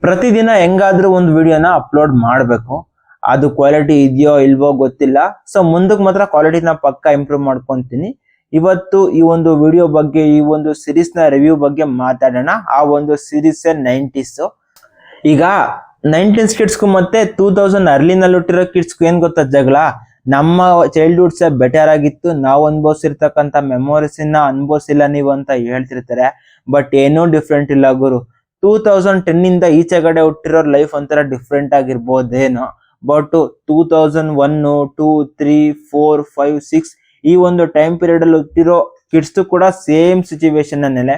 ಪ್ರತಿದಿನ ಹೆಂಗಾದ್ರೂ ಒಂದು ವಿಡಿಯೋನ ಅಪ್ಲೋಡ್ ಮಾಡಬೇಕು. ಅದು ಕ್ವಾಲಿಟಿ ಇದೆಯೋ ಇಲ್ವೋ ಗೊತ್ತಿಲ್ಲ. ಸೊ ಮುಂದಕ್ಕೆ ಮಾತ್ರ ಕ್ವಾಲಿಟಿನ ಪಕ್ಕ ಇಂಪ್ರೂವ್ ಮಾಡ್ಕೊಂತೀನಿ. ಇವತ್ತು ಈ ಒಂದು ವಿಡಿಯೋ ಬಗ್ಗೆ, ಈ ಒಂದು ಸಿರೀಸ್ ನ ರಿವ್ಯೂ ಬಗ್ಗೆ ಮಾತಾಡೋಣ. ಆ ಒಂದು ಸಿರೀಸ್ 90s. ಈಗ 19s ಕಿಡ್ಸ್ಗೂ ಮತ್ತೆ 2000 ಅರ್ಲಿನಲ್ಲಿ ಹುಟ್ಟಿರೋ ಕಿಡ್ಸ್ಗೂ ಏನ್ ಗೊತ್ತಾ ಜಗಳ? ನಮ್ಮ ಚೈಲ್ಡ್ಹುಡ್ಸ್ ಬೆಟರ್ ಆಗಿತ್ತು, ನಾವು ಅನುಭವಿಸಿರ್ತಕ್ಕಂಥ ಮೆಮೊರೀಸ್ ಅನುಭವಿಸಿಲ್ಲ ನೀವು ಅಂತ ಹೇಳ್ತಿರ್ತಾರೆ. ಬಟ್ ಏನೂ ಡಿಫ್ರೆಂಟ್ ಇಲ್ಲ ಗುರು. 2010 ಇಂದ ಈಚೆಗಡೆ ಹುಟ್ಟಿರೋ ಲೈಫ್ ಒಂಥರ ಡಿಫ್ರೆಂಟ್ ಆಗಿರ್ಬೋದೇನೋ. ಬಟ್ 2001, 2, 3, 4, 5, 6 ಈ ಒಂದು ಟೈಮ್ ಪೀರಿಯಡ್ ಅಲ್ಲಿ ಹುಟ್ಟಿರೋ ಕಿಡ್ಸ್ ಕೂಡ ಸೇಮ್ ಸಿಚುವೇಶನ್ ನೆಲೆ.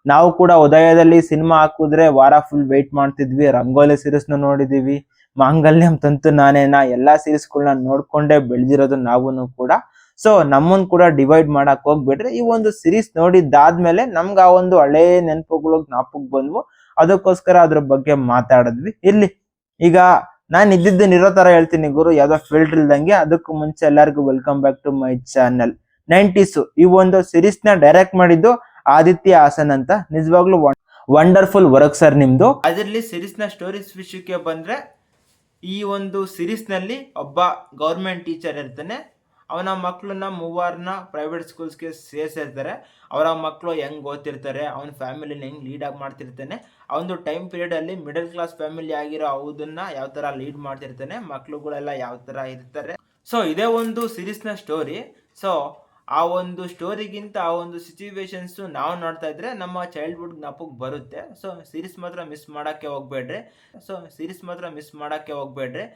ನಾವು ಕೂಡ ಉದಯದಲ್ಲಿ ಸಿನಿಮಾ ಹಾಕಿದ್ರೆ ವಾರ ಫುಲ್ ವೆಯ್ಟ್ ಮಾಡ್ತಿದ್ವಿ. ರಂಗೋಲಿ ಸೀರೀಸ್ ನೋಡಿದೀವಿ, ಮಾಂಗಲ್ಯಂ ತಂತು ನಾನೇನಾ, ಎಲ್ಲಾ ಸೀರೀಸ್ ಗಳನ್ನ ನೋಡ್ಕೊಂಡೇ ಬೆಳೆದಿರೋದು ನಾವು ಕೂಡ. ಸೊ ನಮ್ಮನ್ ಕೂಡ ಡಿವೈಡ್ ಮಾಡಕ್ ಹೋಗ್ಬಿಟ್ರೆ, ಈ ಒಂದು ಸೀರೀಸ್ ನೋಡಿದ್ದಾದ್ಮೇಲೆ ನಮ್ಗೆ ಆ ಒಂದು ಹಳೆ ನೆನಪುಗಳು ಜ್ಞಾಪಕ್ ಬಂದ್ವು. ಅದಕ್ಕೋಸ್ಕರ ಅದ್ರ ಬಗ್ಗೆ ಮಾತಾಡಿದ್ವಿ. ಇಲ್ಲಿ ಈಗ ನಾನು ಇದ್ದಿದ್ದನ್ನಿರೋ ತರ ಹೇಳ್ತೀನಿ ಗುರು, ಯಾವ್ದೋ ಫಿಲ್ಟರ್ ಇಲ್ದಂಗೆ. ಅದಕ್ಕೂ ಮುಂಚೆ ಎಲ್ಲರಿಗೂ welcome back to my channel. 90s ಈ ಒಂದು ಸೀರೀಸ್ ನ ಡೈರೆಕ್ಟ್ ಮಾಡಿದ್ದು ಆದಿತ್ಯ ಹಾಸನ್ ಅಂತ. ನಿಜವಾಗ್ಲೂ ವಂಡರ್ಫುಲ್ ವರ್ಕ್ ಸರ್ ನಿಮ್ದು. ಅದರಲ್ಲಿ ಸೀರೀಸ್ ನ ಸ್ಟೋರೀಸ್ ವಿಷಯಕ್ಕೆ ಬಂದ್ರೆ, ಈ ಒಂದು ಸೀರೀಸ್ ನಲ್ಲಿ ಒಬ್ಬ ಗೌರ್ಮೆಂಟ್ ಟೀಚರ್ ಇರ್ತಾನೆ. ಅವನ ಮಕ್ಕಳನ್ನ ಮೂವರನ್ನ ಪ್ರೈವೇಟ್ ಸ್ಕೂಲ್ಸ್ಗೆ ಸೇರಿಸಿರ್ತಾರೆ. ಅವರ ಮಕ್ಕಳು ಹೆಂಗ್ ಓದ್ತಿರ್ತಾರೆ, ಅವನ ಫ್ಯಾಮಿಲಿನ ಹೆಂಗ್ ಲೀಡ್ ಆಗಿ ಮಾಡ್ತಿರ್ತಾನೆ. ಆ ಒಂದು ಟೈಮ್ ಪೀರಿಯಡ್ ಅಲ್ಲಿ ಮಿಡಲ್ ಕ್ಲಾಸ್ ಫ್ಯಾಮಿಲಿ ಆಗಿರೋ ಅವದನ್ನ ಯಾವ ತರ ಲೀಡ್ ಮಾಡ್ತಿರ್ತಾನೆ, ಮಕ್ಳುಗಳೆಲ್ಲ ಯಾವ ತರ ಇರ್ತಾರೆ. ಸೊ ಇದೇ ಒಂದು ಸೀರೀಸ್ ನ ಸ್ಟೋರಿ. ಸೊ ಆ ಒಂದು ಸ್ಟೋರಿಗಿಂತ ಆ ಒಂದು ಸಿಚುವೇಶನ್ಸ್ ನಾವು ನೋಡ್ತಾ ಇದ್ರೆ ನಮ್ಮ ಚೈಲ್ಡ್ಹುಡ್ ಜ್ಞಾಪಕ ಬರುತ್ತೆ. ಸೊ ಸೀರೀಸ್ ಮಾತ್ರ ಮಿಸ್ ಮಾಡಕ್ಕೆ ಹೋಗ್ಬೇಡ್ರಿ.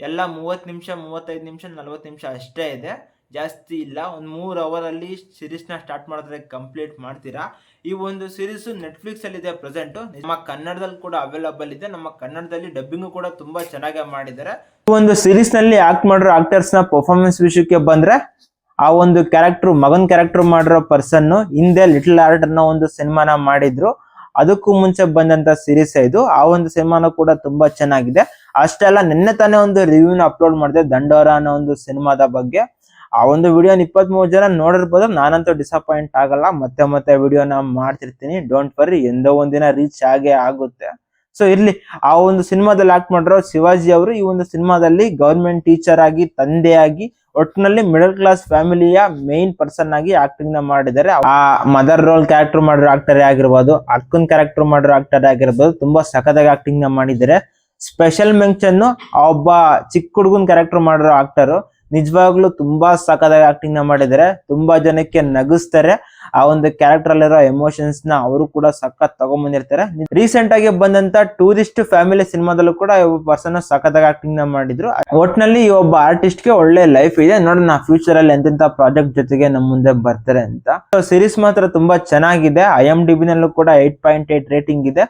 ಎಲ್ಲ 30 ನಿಮಿಷ, 35 ನಿಮಿಷ, 40 ನಿಮಿಷ ಅಷ್ಟೇ ಇದೆ, ಜಾಸ್ತಿ ಇಲ್ಲ. ಒಂದು 3 ಅವರ್ ಅಲ್ಲಿ ಸೀರೀಸ್ ನ ಸ್ಟಾರ್ಟ್ ಮಾಡಿದ್ರೆ ಕಂಪ್ಲೀಟ್ ಮಾಡ್ತೀರಾ. ಈ ಒಂದು ಸೀರೀಸ್ ನೆಟ್ಫ್ಲಿಕ್ಸ್ ಅಲ್ಲಿ ಇದೆ ಪ್ರೆಸೆಂಟ್. ನಮ್ಮ ಕನ್ನಡದಲ್ಲಿ ಕೂಡ ಅವೈಲಬಲ್ ಇದೆ. ನಮ್ಮ ಕನ್ನಡದಲ್ಲಿ ಡಬ್ಬಿಂಗ್ ಕೂಡ ತುಂಬಾ ಚೆನ್ನಾಗಿ ಮಾಡಿದ್ದಾರೆ. ಈ ಒಂದು ಸೀರೀಸ್ ನಲ್ಲಿ ಆಕ್ಟ್ ಮಾಡಿರೋ ಆಕ್ಟರ್ಸ್ ನ ಪರ್ಫಾರ್ಮೆನ್ಸ್ ವಿಷಯಕ್ಕೆ ಬಂದ್ರೆ, ಆ ಒಂದು ಕ್ಯಾರೆಕ್ಟರ್, ಮಗನ್ ಕ್ಯಾರೆಕ್ಟರ್ ಮಾಡಿರೋ ಪರ್ಸನ್ ಹಿಂದೆ ಲಿಟಲ್ ಆರ್ಟ್ ಅನ್ನೋ ಒಂದು ಸಿನಿಮಾನ ಮಾಡಿದ್ರು. ಅದಕ್ಕೂ ಮುಂಚೆ ಬಂದಂತ ಸೀರೀಸ್ ಇದು. ಆ ಒಂದು ಸಿನಿಮಾನ ಕೂಡ ತುಂಬಾ ಚೆನ್ನಾಗಿದೆ. ಅಷ್ಟೇ ಅಲ್ಲ, ನಿನ್ನೆ ತಾನೇ ಒಂದು ರಿವ್ಯೂನ ಅಪ್ಲೋಡ್ ಮಾಡಿದೆ ದಂಡೋರ ಅನ್ನೋ ಒಂದು ಸಿನಿಮಾದ ಬಗ್ಗೆ. ಆ ಒಂದು ವಿಡಿಯೋನ 23 ಜನ ನೋಡಿರ್ಬೋದು. ನಾನಂತೂ ಡಿಸಪಾಯಿಂಟ್ ಆಗಲ್ಲ, ಮತ್ತೆ ವಿಡಿಯೋನ ಮಾಡ್ತಿರ್ತೀನಿ. ಡೋಂಟ್ ವರಿ, ಎಂದೋ ಒಂದಿನ ರೀಚ್ ಆಗೇ ಆಗುತ್ತೆ. ಸೊ ಇರ್ಲಿ, ಆ ಒಂದು ಸಿನಿಮಾದಲ್ಲಿ ಆಕ್ಟ್ ಮಾಡಿರೋ ಶಿವಾಜಿ ಅವರು ಈ ಒಂದು ಸಿನಿಮಾದಲ್ಲಿ ಗವರ್ಮೆಂಟ್ ಟೀಚರ್ ಆಗಿ, ತಂದೆಯಾಗಿ, ಒಟ್ಟಿನಲ್ಲಿ ಮಿಡಲ್ ಕ್ಲಾಸ್ ಫ್ಯಾಮಿಲಿಯ ಮೇನ್ ಪರ್ಸನ್ ಆಗಿ ಆಕ್ಟಿಂಗ್ ನ ಮಾಡಿದ್ದಾರೆ. ಆ ಮದರ್ ರೋಲ್ ಕ್ಯಾರೆಕ್ಟರ್ ಮಾಡಿರೋ ಆಕ್ಟರ್ ಆಗಿರ್ಬೋದು, ಅಕ್ಕನ್ ಕ್ಯಾರೆಕ್ಟರ್ ಮಾಡಿರೋ ಆಕ್ಟರ್ ಆಗಿರ್ಬೋದು, ತುಂಬಾ ಸಖತ್ತಾಗಿ ಆಕ್ಟಿಂಗ್ ನ ಮಾಡಿದ್ದಾರೆ. ಸ್ಪೆಷಲ್ ಮೆನ್ಷನ್ ಒಬ್ಬ ಚಿಕ್ಕ ಹುಡುಗನ್ ಕ್ಯಾರೆಕ್ಟರ್ ಮಾಡಿರೋ ಆಕ್ಟರ್ ನಿಜವಾಗ್ಲೂ ತುಂಬಾ ಸಖತ್ತಾಗಿ ಆಕ್ಟಿಂಗ್ ನ ಮಾಡಿದ್ದಾರೆ. ತುಂಬಾ ಜನಕ್ಕೆ ನಗಿಸ್ತಾರೆ. ಆ ಒಂದು ಕ್ಯಾರೆಕ್ಟರ್ ಅಲ್ಲಿರೋ ಎಮೋಷನ್ಸ್ ನ ಅವರು ಕೂಡ ಸಖತ್ ತಗೊಂಡ್ಬಂದಿರ್ತಾರೆ. ರೀಸೆಂಟ್ ಆಗಿ ಬಂದಂತ ಟೂರಿಸ್ಟ್ ಫ್ಯಾಮಿಲಿ ಸಿನಿಮಾದಲ್ಲೂ ಕೂಡ ಒಬ್ಬ ಪರ್ಸನ್ ಸಖತ್ತಾಗಿ ಆಕ್ಟಿಂಗ್ ನ ಮಾಡಿದ್ರು. ಒಟ್ನಲ್ಲಿ ಈ ಒಬ್ಬ ಆರ್ಟಿಸ್ಟ್ ಗೆ ಒಳ್ಳೆ ಲೈಫ್ ಇದೆ. ನೋಡೋಣ ಫ್ಯೂಚರ್ ಅಲ್ಲಿ ಎಂತೆಂತ ಪ್ರಾಜೆಕ್ಟ್ ಜೊತೆಗೆ ನಮ್ಮ ಮುಂದೆ ಬರ್ತಾರೆ ಅಂತ. ಸೀರೀಸ್ ಮಾತ್ರ ತುಂಬಾ ಚೆನ್ನಾಗಿದೆ. IMDb ನಲ್ಲೂ ಕೂಡ 8.8 ರೇಟಿಂಗ್ ಇದೆ.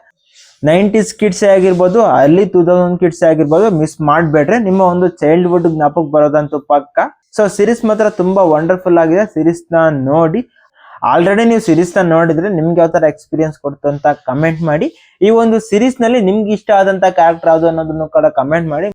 90s ಕಿಡ್ಸ್ ಆಗಿರ್ಬೋದು, ಅಲ್ಲಿ 2000 ಕಿಡ್ಸ್ ಆಗಿರ್ಬೋದು, ಮಿಸ್ ಮಾಡ್ಬೇಡ್ರೆ. ನಿಮ್ಮ ಒಂದು ಚೈಲ್ಡ್ಹುಡ್ ಜ್ಞಾಪಕ ಬರೋದಂತೂ ಪಕ್ಕ. ಸೊ ಸೀರೀಸ್ ಮಾತ್ರ ತುಂಬಾ ವಂಡರ್ಫುಲ್ ಆಗಿದೆ. ಸೀರೀಸ್ ನ ನೋಡಿ. ಆಲ್ರೆಡಿ ನೀವು ಸೀರೀಸ್ ನ ನೋಡಿದ್ರೆ ನಿಮ್ಗೆ ಯಾವ ತರ ಎಕ್ಸ್ಪೀರಿಯನ್ಸ್ ಕೊಡ್ತು ಅಂತ ಕಮೆಂಟ್ ಮಾಡಿ. ಈ ಒಂದು ಸೀರೀಸ್ ನಲ್ಲಿ ನಿಮ್ಗೆ ಇಷ್ಟ ಆದಂತ ಕ್ಯಾರೆಕ್ಟರ್ ಯಾವ್ದು ಅನ್ನೋದನ್ನು ಕೂಡ ಕಮೆಂಟ್ ಮಾಡಿ.